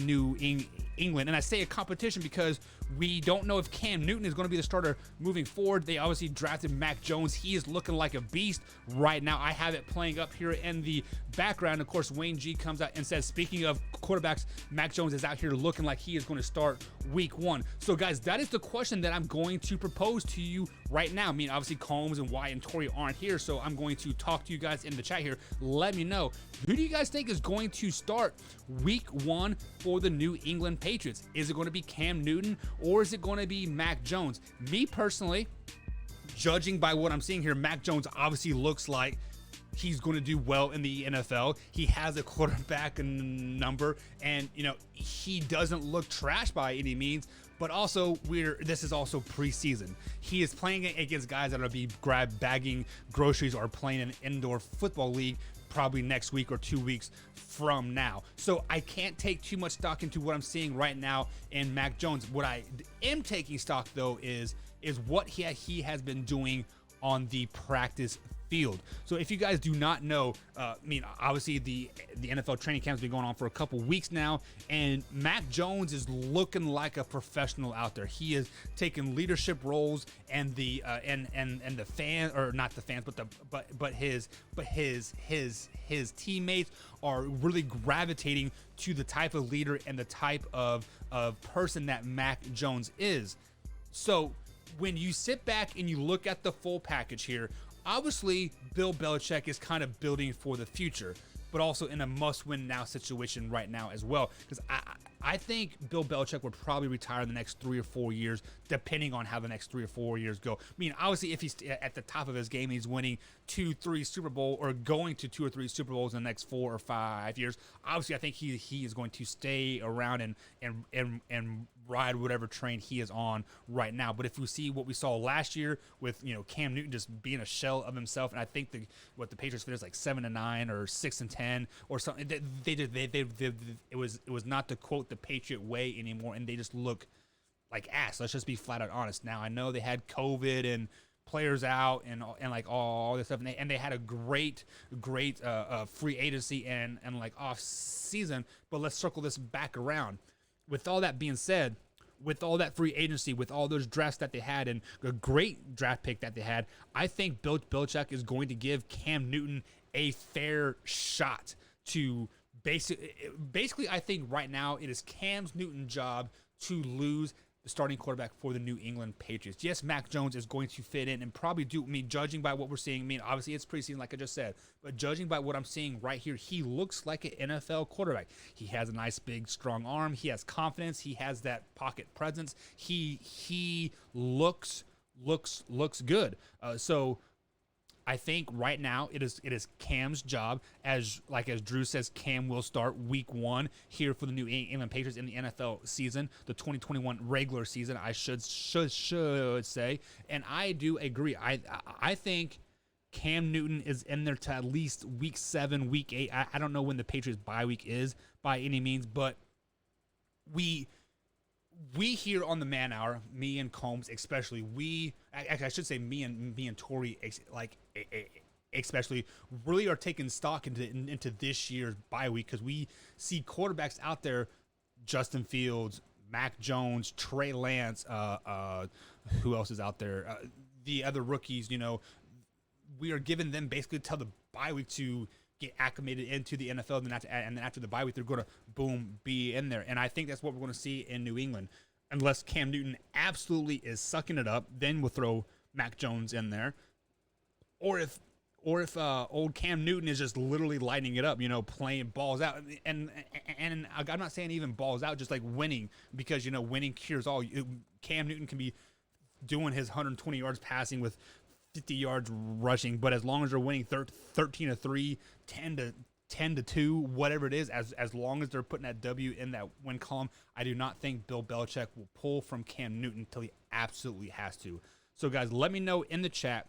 New England. And I say a competition because we don't know if Cam Newton is going to be the starter moving forward. They obviously drafted Mac Jones. He is looking like a beast right now. I have it playing up here in the background. Of course, Wayne G comes out and says, speaking of quarterbacks, Mac Jones is out here looking like he is going to start week 1. So guys, that is the question that I'm going to propose to you right now. I mean, obviously Combs and Wyatt and Tori aren't here, so I'm going to talk to you guys in the chat here. Let me know, who do you guys think is going to start week 1 for the New England Patriots? Is it going to be Cam Newton or is it going to be Mac Jones? Me personally, judging by what I'm seeing here, Mac Jones obviously looks like he's going to do well in the NFL. He has a quarterback number, and he doesn't look trash by any means. But also, this is also preseason. He is playing against guys that are going to be bagging groceries or playing an indoor football league probably next week or 2 weeks from now. So I can't take too much stock into what I'm seeing right now in Mac Jones. What I am taking stock though is what he has been doing on the practice field. So if you guys do not know, obviously the NFL training camp has been going on for a couple weeks now, and Mac Jones is looking like a professional out there. He is taking leadership roles, and the fan, or not the fans, but his teammates are really gravitating to the type of leader and the type of person that Mac Jones is. So when you sit back and you look at the full package here, obviously Bill Belichick is kind of building for the future, but also in a must-win now situation right now as well. Because I think Bill Belichick would probably retire in the next 3 or 4 years, depending on how the next 3 or 4 years go. I mean, obviously, if he's at the top of his game, he's winning 2-3 Super Bowl or going to 2 or 3 Super Bowls in the next 4 or 5 years. Obviously, I think he is going to stay around and ride whatever train he is on right now. But if we see what we saw last year with Cam Newton just being a shell of himself, and I think the Patriots finished like 7-9 or 6-10 or something, it was not to quote the Patriot way anymore, and they just look like ass. Let's just be flat out honest. Now I know they had COVID and players out and like all this stuff, and they had a great free agency and like off season. But let's circle this back around. With all that being said, with all that free agency, with all those drafts that they had, and a great draft pick that they had, I think Bill Belichick is going to give Cam Newton a fair shot to basically. I think right now it is Cam Newton's job to lose the starting quarterback for the New England Patriots. Yes, Mac Jones is going to fit in and probably do. Judging by what we're seeing, obviously it's preseason, like I just said, but judging by what I'm seeing right here, he looks like an NFL quarterback. He has a nice, big, strong arm. He has confidence. He has that pocket presence. He looks good. So I think right now it is Cam's job, as Drew says, Cam will start week 1 here for the New England Patriots in the NFL season, the 2021 regular season, I should say. And I do agree. I think Cam Newton is in there to at least week 7, week 8. I don't know when the Patriots bye week is by any means, but we here on the Man Hour, me and Combs especially, I should say me and Tori especially, really are taking stock into this year's bye week, because we see quarterbacks out there, Justin Fields, Mac Jones, Trey Lance, who else is out there? The other rookies, we are giving them basically till the bye week to get acclimated into the NFL, and then after the bye week, they're going to, boom, be in there. And I think that's what we're going to see in New England. Unless Cam Newton absolutely is sucking it up, then we'll throw Mac Jones in there. Or if old Cam Newton is just literally lighting it up, playing balls out. And I'm not saying even balls out, just like winning, because, winning cures all. Cam Newton can be doing his 120 yards passing with 50 yards rushing, but as long as they're winning 13-3, 10-2, whatever it is, as long as they're putting that W in that win column, I do not think Bill Belichick will pull from Cam Newton until he absolutely has to. So guys, let me know in the chat,